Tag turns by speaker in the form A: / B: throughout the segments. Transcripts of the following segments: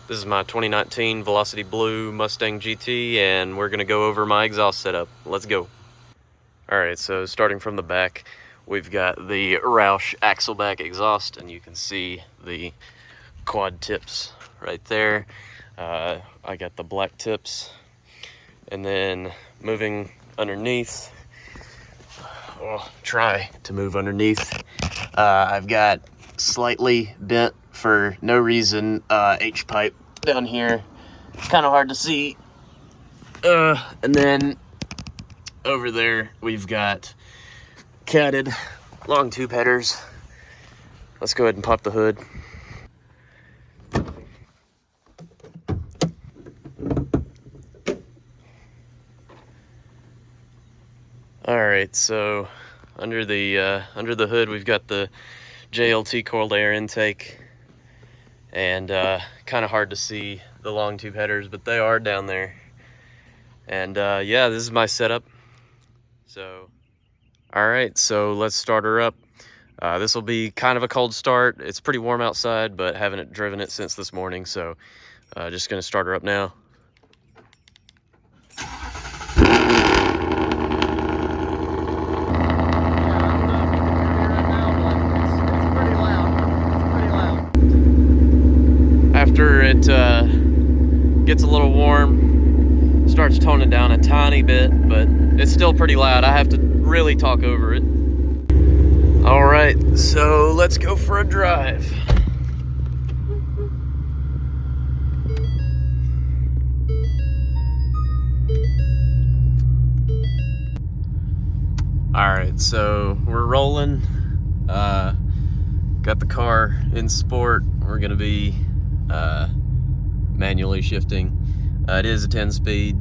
A: This is my 2019 Velocity Blue Mustang GT, and we're gonna go over my exhaust setup. Let's go. Alright, so starting from the back, we've got the Roush Axle-back exhaust, and you can see the quad tips right there. I got the black tips, and then moving underneath, I'll try to move underneath. I've got slightly bent for no reason H-pipe down here. It's kind of hard to see. And then over there we've got catted long tube headers. Let's go ahead and pop the hood. Alright, so under the hood we've got the JLT Cold air intake, and kind of hard to see the long tube headers, but they are down there. And yeah, this is my setup. So alright, so let's start her up. This will be kind of a cold start. It's pretty warm outside, but haven't driven it since this morning, so just gonna start her up now. After it gets a little warm, starts toning down a tiny bit, but it's still pretty loud. I have to really talk over it. All right, so let's go for a drive. All right, so we're rolling. Got the car in sport. We're gonna be manually shifting. It is a 10-speed.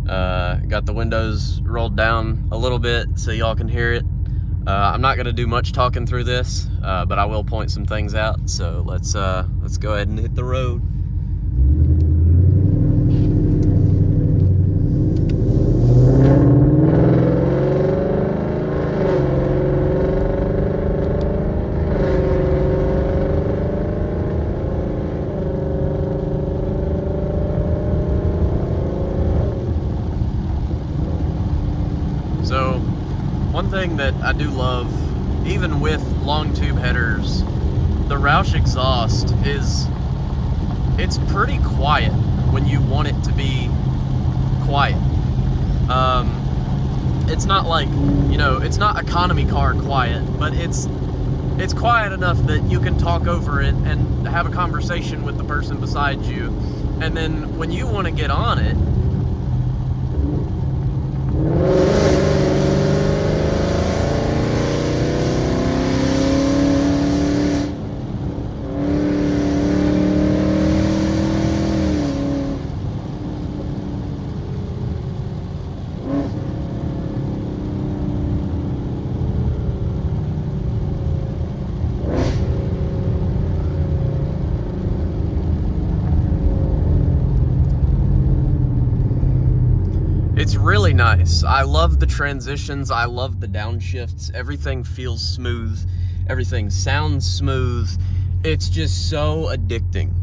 A: Got the windows rolled down a little bit so y'all can hear it. I'm not gonna do much talking through this, but I will point some things out. So let's go ahead and hit the road. So, one thing that I do love, even with long tube headers, the Roush exhaust it's pretty quiet when you want it to be quiet. It's not like, you know, it's not economy car quiet, but it's quiet enough that you can talk over it and have a conversation with the person beside you. And then when you want to get on it, it's really nice. I love the transitions. I love the downshifts. Everything feels smooth. Everything sounds smooth. It's just so addicting.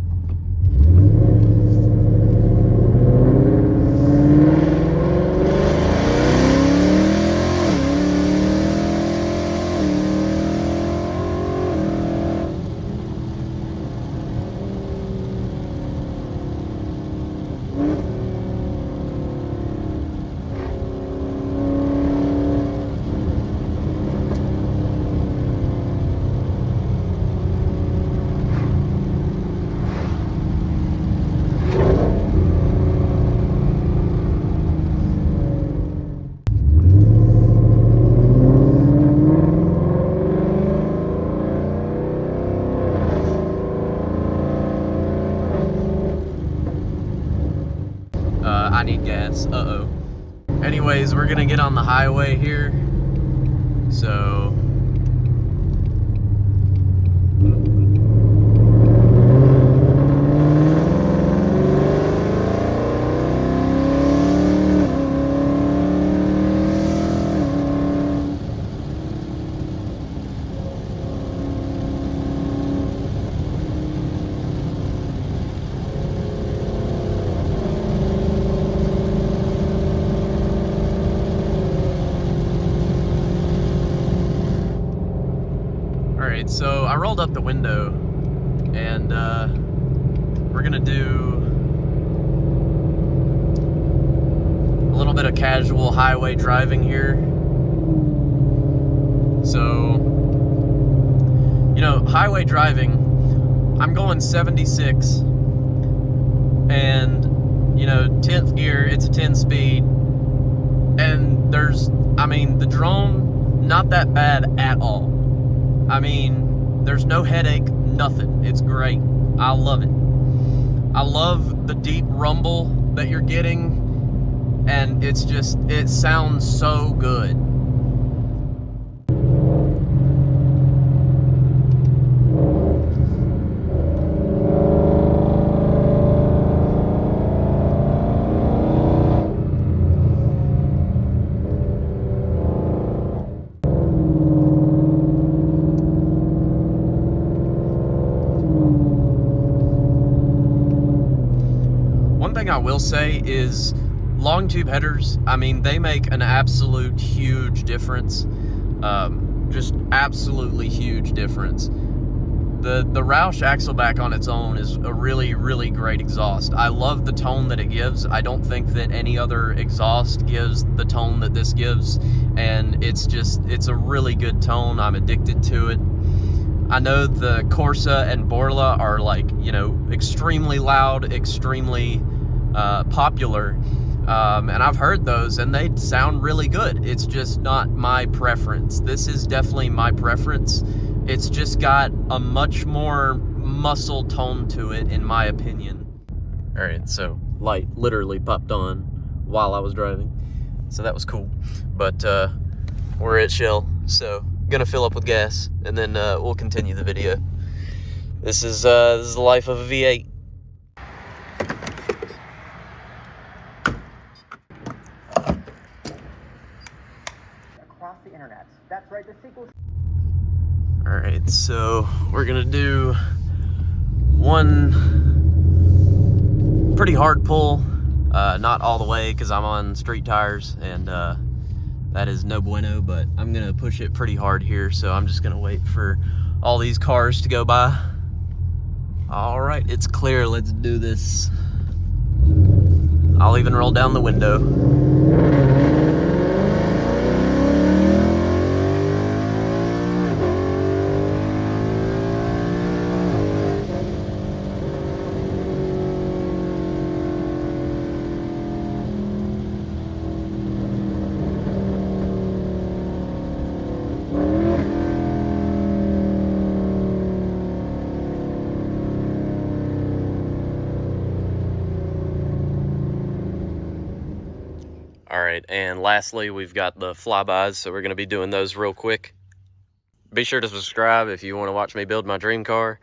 A: I need gas. Uh-oh. Anyways, we're gonna get on the highway here. So Alright, so I rolled up the window and we're gonna do a little bit of casual highway driving here. So, you know, highway driving, I'm going 76 and, you know, 10th gear, it's a 10 speed, and the drone, not that bad at all. I mean, there's no headache, nothing. It's great. I love it. I love the deep rumble that you're getting, and it sounds so good. One thing I will say is long tube headers, I mean, they make an absolute huge difference. Just absolutely huge difference. The Roush Axle-back on its own is a really, really great exhaust. I love the tone that it gives. I don't think that any other exhaust gives the tone that this gives, and it's a really good tone. I'm addicted to it. I know the Corsa and Borla are, like, you know, extremely loud, extremely popular, and I've heard those and they sound really good. It's just not my preference. This is definitely my preference. It's just got a much more muscle tone to it, in my opinion. All right, so light literally popped on while I was driving, so that was cool. But we're at Shell, so gonna fill up with gas, and then we'll continue the video. This is the life of a V8.
B: Across the internet. That's right, the sequel.
A: All right, so we're gonna do one pretty hard pull, not all the way because I'm on street tires, and that is no bueno, but I'm gonna push it pretty hard here, so I'm just gonna wait for all these cars to go by. All right, it's clear, let's do this. I'll even roll down the window. All right, and lastly, we've got the flybys, so we're going to be doing those real quick. Be sure to subscribe if you want to watch me build my dream car.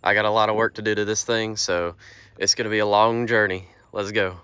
A: I got a lot of work to do to this thing, so it's going to be a long journey. Let's go.